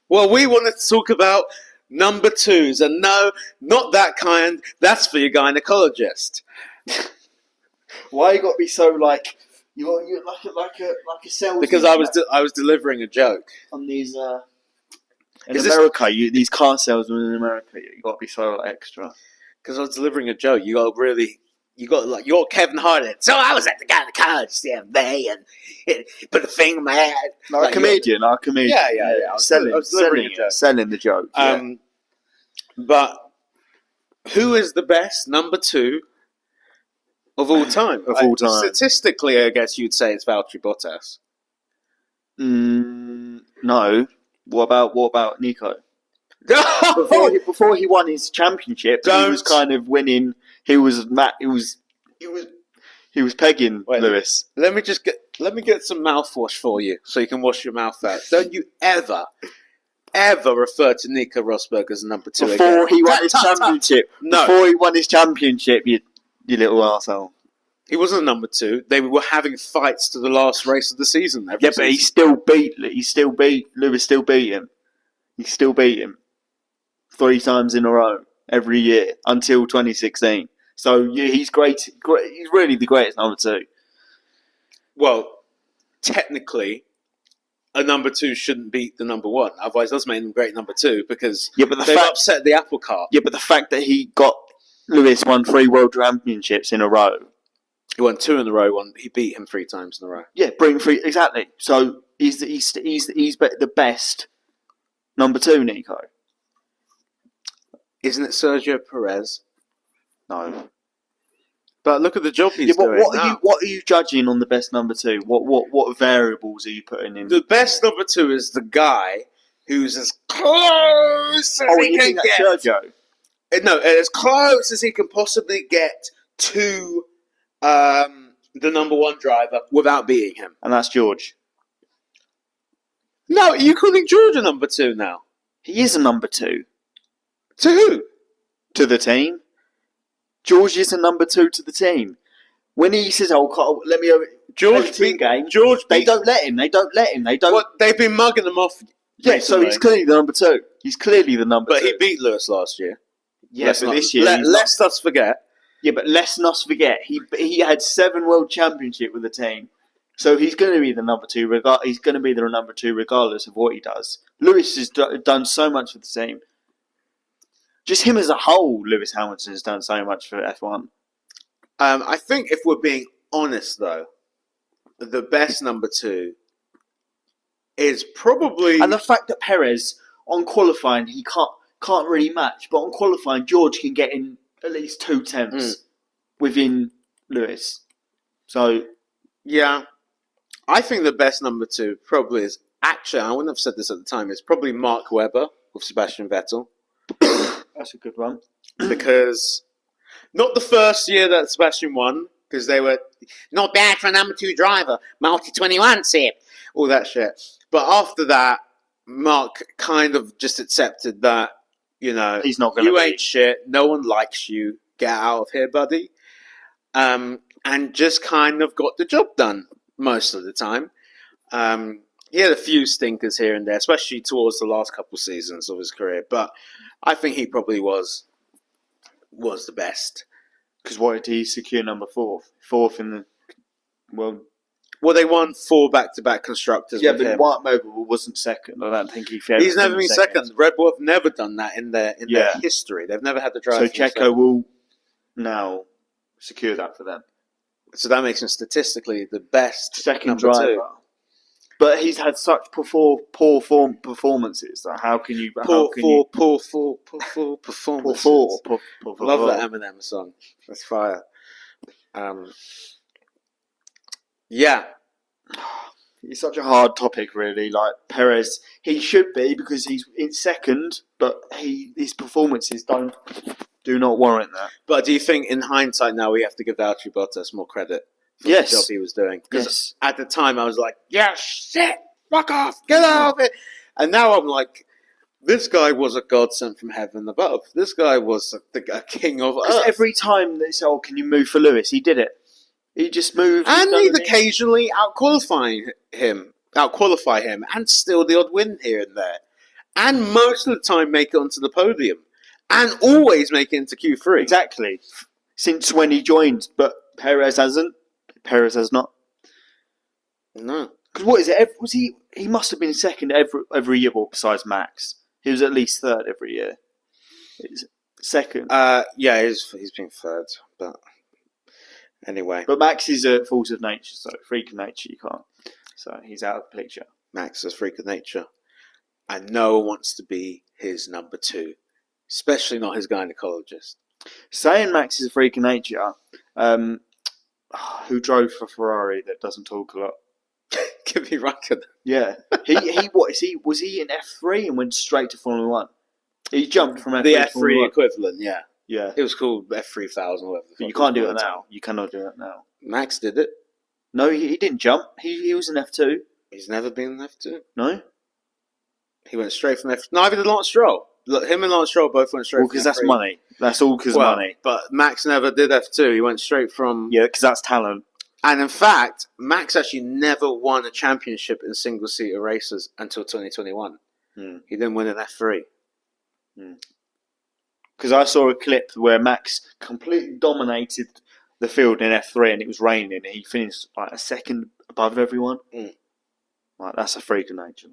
Well, we wanted to talk about number twos, and no, not that kind. That's for your gynecologist. Why you got to be so like you're like a salesman? Because I was delivering a joke on these in Is this- America, these car salesmen in America, you got to be so extra. because I was delivering a joke. You're Kevin Hart. So I was at the gynecologist the other day and put a thing in my head. Like a comedian. Yeah. I was Selling the joke. But who is the best number two of all time? Statistically, I guess you'd say it's Valtteri Bottas. No. What about Nico? Before he won his championship, he was kind of winning. He was pegging Lewis. Let me get some mouthwash for you, so you can wash your mouth out. Don't you ever refer to Nico Rosberg as number two before he won his championship? No, before he won his championship, you little arsehole. He wasn't number two. They were having fights to the last race of the season. But he still beat Lewis. Still beat him. He still beat him 3 times in a row every year until 2016. So yeah, he's great. He's really the greatest number two. Well, technically, a number two shouldn't beat the number one. Otherwise, that's made him great number two because they've upset the apple cart. Yeah, but the fact that Lewis won 3 world championships in a row. He won 2 in a row. He beat him 3 times in a row. Yeah, bring 3 exactly. So he's the best number two, Nico. Isn't it Sergio Perez? No. But look at the job he's doing. What are you judging on the best number two? What variables are you putting in? The best number two is the guy who's as close as he can get. Sergio? No, as close as he can possibly get to the number one driver without beating him. And that's George. No, you're calling George a number two now. He is a number two. To who? To the team. George is a number two to the team. When he says, let me over George team game, they don't let him. They don't. What, they've been mugging him off. Yeah, recently. So he's clearly the number two. He's clearly the number two. But he beat Lewis last year. Yeah, but this year... Lest us forget. Yeah, but let's not forget, he had 7 world championships with the team. So he's going to be the number two. He's going to be the number two regardless of what he does. Lewis has done so much for the team. Just him as a whole, Lewis Hamilton has done so much for F1. I think if we're being honest, though, the best number two is probably... And the fact that Perez, on qualifying, he can't really match. But on qualifying, George can get in at least 2 tenths within Lewis. So... Yeah. I think the best number two probably is... Actually, I wouldn't have said this at the time. It's probably Mark Webber with Sebastian Vettel. That's a good one. Because not the first year that Sebastian won, because they were not bad for a number two driver, multi-21 Seb, all that shit. But after that, Mark kind of just accepted that, he's not gonna ain't shit, no one likes you, get out of here, buddy. And just kind of got the job done most of the time. He had a few stinkers here and there, especially towards the last couple seasons of his career, but I think he probably was the best. Because what did he secure number 4? 4th in the world? Well, they won 4 back-to-back constructors. Yeah, with but him. White Mobile wasn't second. I don't think he's never been second. Red Bull have never done that in their history. They've never had the driver. So Checo will now secure that for them. So that makes him statistically the best second number driver. 2. But he's had such poor performances. That how can you? Poor performances. Love that Eminem song. That's fire. Yeah. It's such a hard topic, really. Like Perez, he should be because he's in second, but his performances do not warrant that. But do you think, in hindsight, now we have to give Valtteri Bottas more credit? For the job he was doing. Because at the time I was like, yeah, shit, fuck off, get out of it. And now I'm like, this guy was a god sent from heaven above. This guy was a king of earth. Every time they say, can you move for Lewis? He did it. He just moved. And he'd occasionally outqualify him and steal the odd win here and there. and most of the time make it onto the podium, and always make it into Q3. Exactly. Since when he joined, but Perez hasn't. Perez has not. No. Because what is it? Was he? He must have been second every year, well, besides Max. He was at least third every year. Second. Yeah, he's been third, but anyway. But Max is a force of nature, so freak of nature, you can't. So he's out of the picture. Max is a freak of nature. And no one wants to be his number 2, especially not his gynecologist. Saying Max is a freak of nature, who drove for Ferrari that doesn't talk a lot? Give me Raikkonen. Yeah. Was he in F3 and went straight to Formula 1? He jumped from F3 the to F3 Formula 1. equivalent, yeah. Yeah. It was called F3000 or whatever. But you can't do it now. You cannot do it now. Max did it. No, he didn't jump. He was in F2. He's never been in F2. No? He went straight from F. Neither did Lance Stroll. Look, him and Lance Stroll both went straight. Well, because that's money. That's all because of money. But Max never did F2. He went straight from. Yeah, because that's talent. And in fact, Max actually never won a championship in single-seater races until 2021. He didn't win an F3. Because I saw a clip where Max completely dominated the field in F3 and it was raining and he finished like a second above everyone. Like, that's a freak of nature.